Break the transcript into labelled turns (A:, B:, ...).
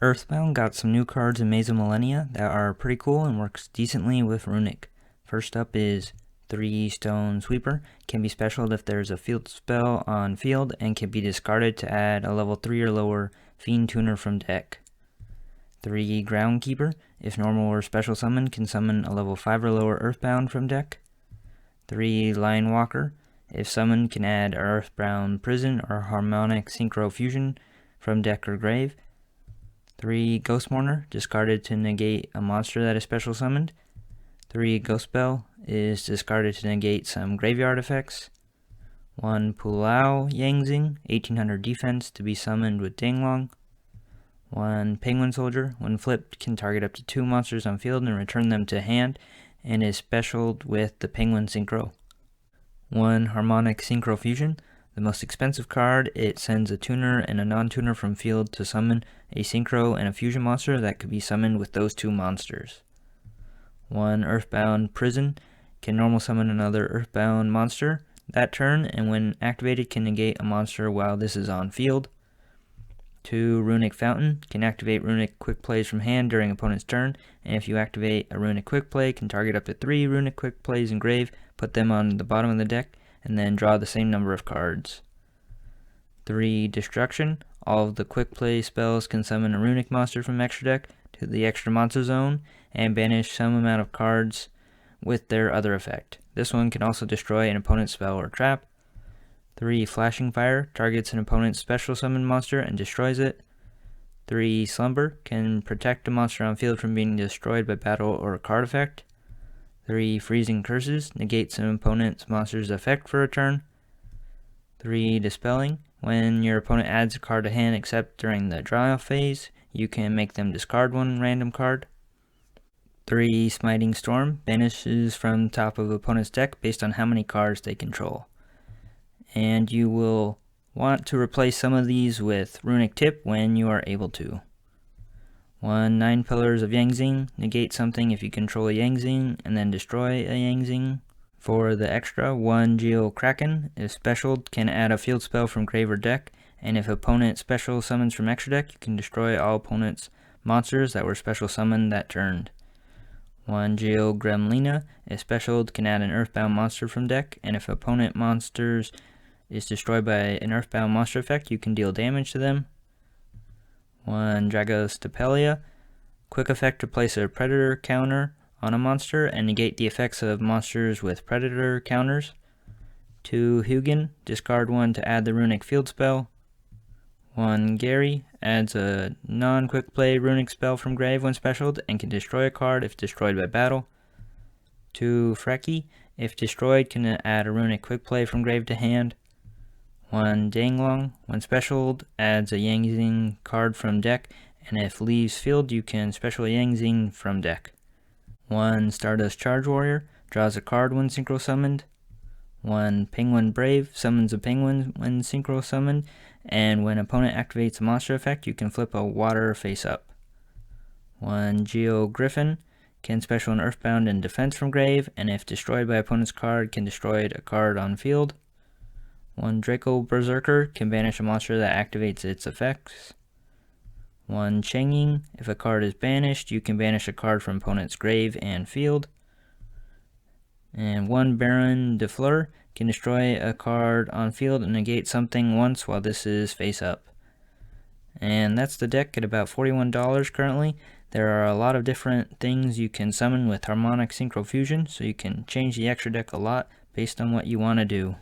A: Earthbound got some new cards in Maze of Millennia that are pretty cool and works decently with Runick. First up is 3 Stone Sweeper. Can be specialed if there's a field spell on field and can be discarded to add a level 3 or lower Fiend Tuner from deck. 3 Groundkeeper. If normal or special summon, can summon a level 5 or lower Earthbound from deck. 3 Line Walker. If summoned, can add Earthbound Prison or Harmonic Synchro Fusion from deck or grave. 3 Ghost Mourner, discarded to negate a monster that is special summoned. 3 Ghost Belle is discarded to negate some graveyard effects. 1 Pulao Zing, 1800 defense, to be summoned with Danglong. 1 Penguin Soldier, when flipped, can target up to 2 monsters on field and return them to hand, and is specialed with the Penguin Synchro. 1 Harmonic Synchro Fusion, the most expensive card. It sends a tuner and a non-tuner from field to summon a Synchro and a fusion monster that could be summoned with those 2 monsters. 1 Earthbound Prison, can normal summon another Earthbound monster that turn, and when activated can negate a monster while this is on field. 2 Runick Fountain, can activate Runick Quick Plays from hand during opponent's turn, and if you activate a Runick Quick Play, can target up to 3 Runick Quick Plays in grave, put them on the bottom of the deck, and then draw the same number of cards. 3 Destruction, all of the Quick Play spells can summon a Runick monster from extra deck to the extra monster zone, and banish some amount of cards with their other effect. This one can also destroy an opponent's spell or trap. 3 Flashing Fire, targets an opponent's special summon monster and destroys it. 3 Slumber, can protect a monster on field from being destroyed by battle or a card effect. 3 Freezing Curses, negates an opponent's monster's effect for a turn. 3 Dispelling, when your opponent adds a card to hand except during the draw phase, you can make them discard one random card. 3 Smiting Storm, banishes from top of opponent's deck based on how many cards they control. And you will want to replace some of these with Runick Tip when you are able to. 1 9 Pillars of Zing, negate something if you control a Zing and then destroy a Zing. For the extra, 1 Kraken, if specialed, can add a field spell from grave or deck, and if opponent special summons from extra deck, you can destroy all opponent's monsters that were special summoned that turned. 1 Gremlina, if specialed, can add an Earthbound monster from deck, and if opponent monsters is destroyed by an Earthbound monster effect, you can deal damage to them. 1 Dragostapelia, quick effect to place a predator counter on a monster and negate the effects of monsters with predator counters. 2 Hugin, discard 1 to add the Runick field spell. 1 Gary, adds a non-quick play Runick spell from grave when specialed and can destroy a card if destroyed by battle. 2 Frecky, if destroyed, can add a Runick quick play from grave to hand. 1 Danglong, when specialed, adds a Zing card from deck, and if leaves field, you can special Zing from deck. 1 Stardust Charge Warrior, draws a card when synchro summoned. 1 Penguin Brave, summons a penguin when synchro summoned, and when opponent activates a monster effect, you can flip a water face up. 1 Griffin, can special an Earthbound and defense from grave, and if destroyed by opponent's card, can destroy a card on field. 1 Draco Berserker, can banish a monster that activates its effects. 1 Changing, if a card is banished, you can banish a card from opponent's grave and field. And 1 Baron de Fleur, can destroy a card on field and negate something once while this is face up. And that's the deck at about $41 currently. There are a lot of different things you can summon with Harmonic Synchro Fusion, so you can change the extra deck a lot based on what you want to do.